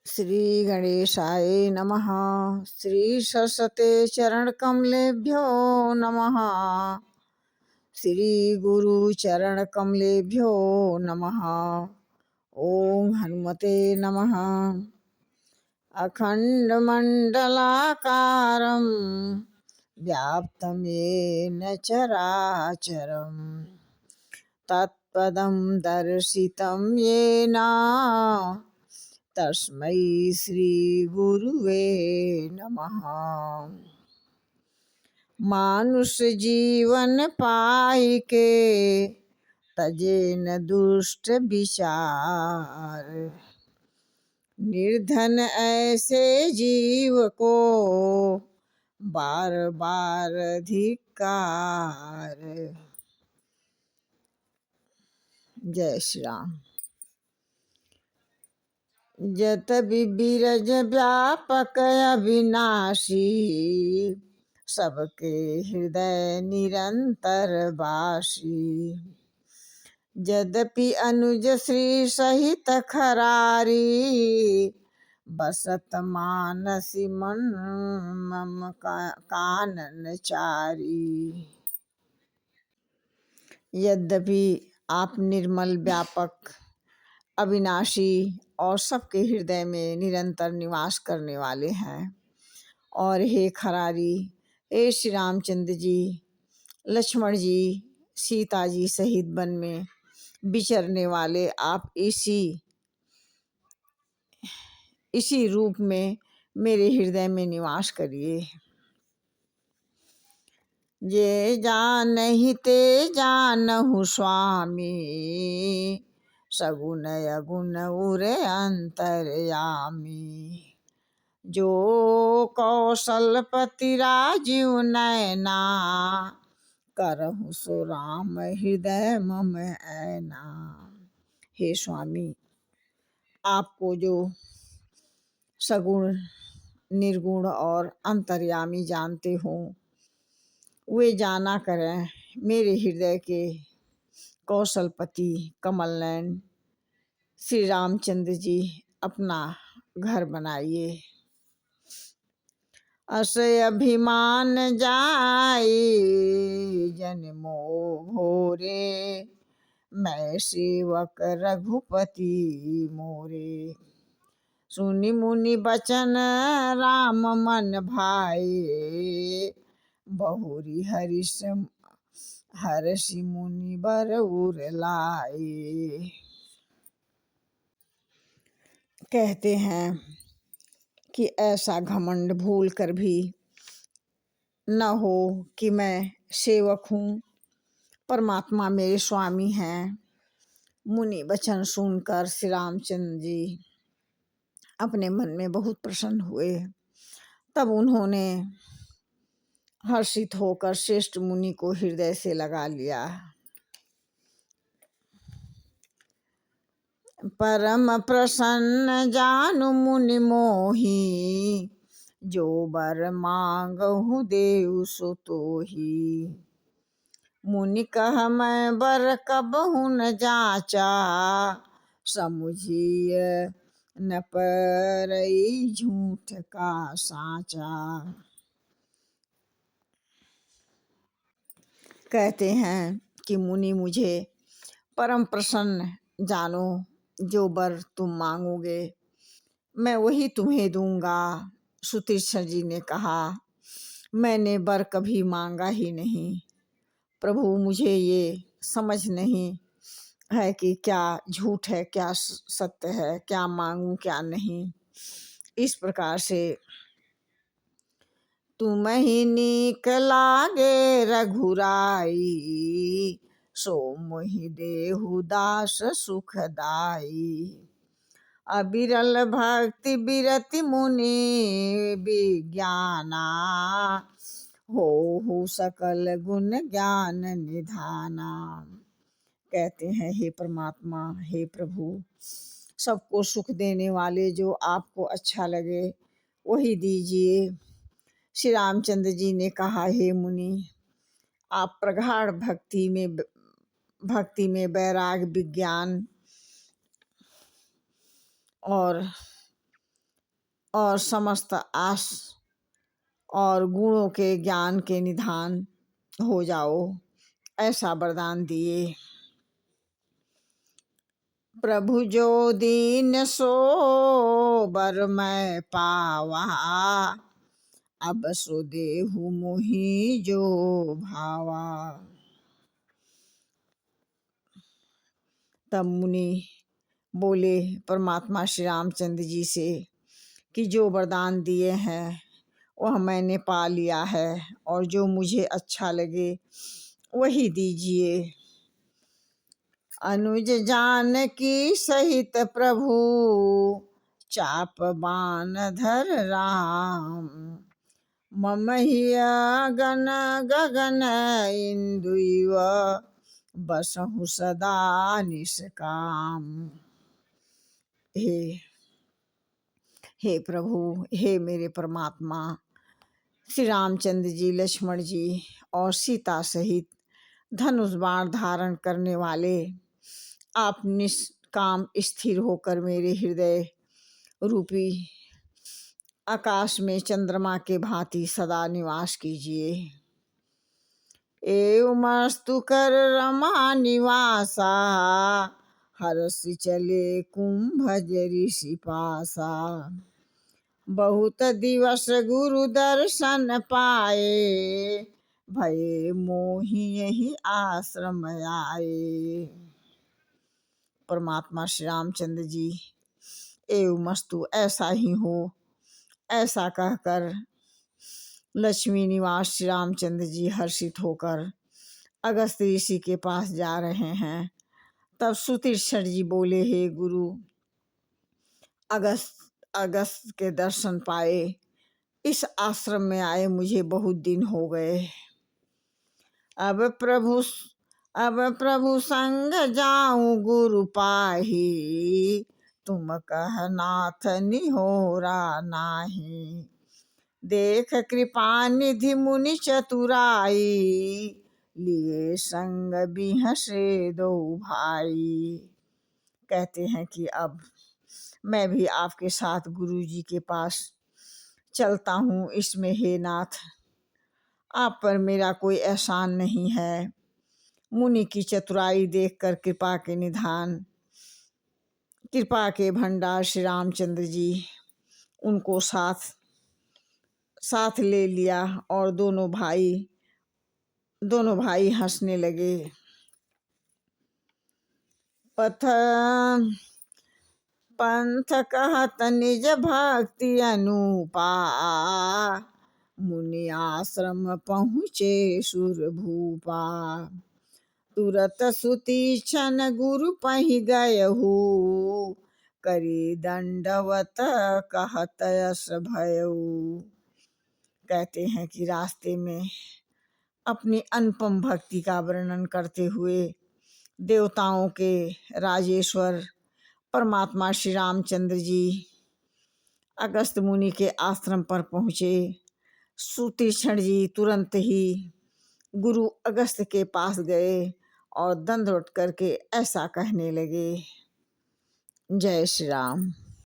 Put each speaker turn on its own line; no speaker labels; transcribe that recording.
श्री गणेशाय नमः। श्री सरस्वते चरण कमलेभ्यो नमः। श्री गुरु चरण कमलेभ्यो नमः। ओम हनुमते नमः। अखंडमंडलाकारं व्याप्तं येन चराचरं तत्पदं दर्शितं येन तस्मै श्री गुरुवे नमः। मानुष जीवन पाई के तजे न दुष्ट विचार, निर्धन ऐसे जीव को बार बार धिक्कार। जय श्री राम। जत बिरज व्यापक अविनाशी, सबके हृदय निरंतर वासी। यद्यपि अनुज श्री सहित खरारी, बसत मानसी मन मम कानन चारी। यद्यपि आप निर्मल व्यापक अविनाशी और सबके हृदय में निरंतर निवास करने वाले हैं, और हे खरारी, हे श्री रामचंद्र जी, लक्ष्मण जी, सीता जी सहित वन में विचरने वाले आप इसी रूप में मेरे हृदय में निवास करिए। जे जानहि ते जानहु स्वामी, सगुन अगुन उरे अंतर्यामी। जो कौशलपति राजीव नैना, करहु सो राम हृदय मम ऐना। हे स्वामी, आपको जो सगुण निर्गुण और अंतर्यामी जानते हो, वे जाना करें मेरे हृदय के कौशलपति कमल नयन श्री रामचंद्र जी अपना घर बनाइए। अस अभिमान जाई जन्मो भोरे, मैं सेवक रघुपति मोरे। सुनि मुनि बचन राम मन भाए, बहुरी हर्षि मुनि बर उर लाए। कहते हैं कि ऐसा घमंड भूल कर भी न हो कि मैं सेवक हूँ, परमात्मा मेरे स्वामी हैं। मुनि वचन सुनकर श्री रामचंद्र जी अपने मन में बहुत प्रसन्न हुए। तब उन्होंने हर्षित होकर श्रेष्ठ मुनि को हृदय से लगा लिया। परम प्रसन्न जानु मुनि मोही, जो बर मांगहु देउ सो तोही। मुनि कह मैं बर कबहु न जाचा, समुझिय न परई झूठ का साचा। कहते हैं कि मुनि मुझे परम प्रसन्न जानो, जो वर तुम मांगोगे मैं वही तुम्हें दूंगा। सुतीक्ष्ण जी ने कहा, मैंने वर कभी मांगा ही नहीं प्रभु, मुझे ये समझ नहीं है कि क्या झूठ है क्या सत्य है, क्या मांगू क्या नहीं। इस प्रकार से तुम ही नीक लागे रघुराई, सो मोहि देहु दास सुखदाई। अबिरल भक्ति बिरति मुनि विज्ञाना, हो सकल गुण ज्ञान निधाना। कहते हैं हे परमात्मा, हे प्रभु, सबको सुख देने वाले जो आपको अच्छा लगे वही दीजिए। श्री रामचंद्र जी ने कहा, हे मुनि, आप प्रगाढ़ भक्ति में वैराग विज्ञान और और समस्त आस और गुणों के ज्ञान के निधान हो जाओ, ऐसा वरदान दिए। प्रभु जो दीन सो बर मैं पावा, अब सो देहु मोहि जो भावा। तब मुनि बोले परमात्मा श्री रामचंद्र जी से कि जो वरदान दिए हैं वह मैंने पा लिया है, और जो मुझे अच्छा लगे वही दीजिए। अनुज जानकी सहित प्रभु, चाप बान धर राम। मम हिया गन गगन इंदुइव, बसहु सदा निष्काम। हे प्रभु, हे मेरे परमात्मा, श्री रामचंद्र जी, लक्ष्मण जी और सीता सहित धनुष बाण धारण करने वाले, आप निष्काम स्थिर होकर मेरे हृदय रूपी आकाश में चंद्रमा के भांति सदा निवास कीजिए। एवमस्तु कर रमा निवासा, हरष चले कुंभ ऋषि पासा। बहुत दिवस गुरु दर्शन पाए, भये मोहि यही आश्रम आए। परमात्मा श्री रामचंद्र जी, एवमस्तु ऐसा ही हो, ऐसा कहकर लक्ष्मी निवास श्री रामचंद्र जी हर्षित होकर अगस्त ऋषि के पास जा रहे हैं। तब सुतीक्षण जी बोले, हे गुरु, अगस्त के दर्शन पाए, इस आश्रम में आए मुझे बहुत दिन हो गए। अब प्रभु संग जाऊं गुरु पाही, तुम कह नाथ निहोरा नाही। देख कृपा निधि मुनि चतुराई, लिए संग बिहसे दो भाई। कहते हैं कि अब मैं भी आपके साथ गुरु जी के पास चलता हूँ। इसमें हे नाथ, आप पर मेरा कोई एहसान नहीं है। मुनि की चतुराई देखकर कृपा के निधान, कृपा के भंडार श्री रामचंद्र जी उनको साथ ले लिया, और दोनों भाई हंसने लगे। पंथ कहत निज भक्ति अनुपा, मुनि आश्रम पहुँचे सुर भूपा। तुरत सुतीक्षण गुरु पहि गयहु, करी दंडवत कहत यस भयऊ। कहते हैं कि रास्ते में अपनी अनुपम भक्ति का वर्णन करते हुए देवताओं के राजेश्वर परमात्मा श्री रामचंद्र जी अगस्त मुनि के आश्रम पर पहुँचे। सुतीक्षण जी तुरंत ही गुरु अगस्त के पास गए और दंडवत करके ऐसा कहने लगे, जय श्री राम।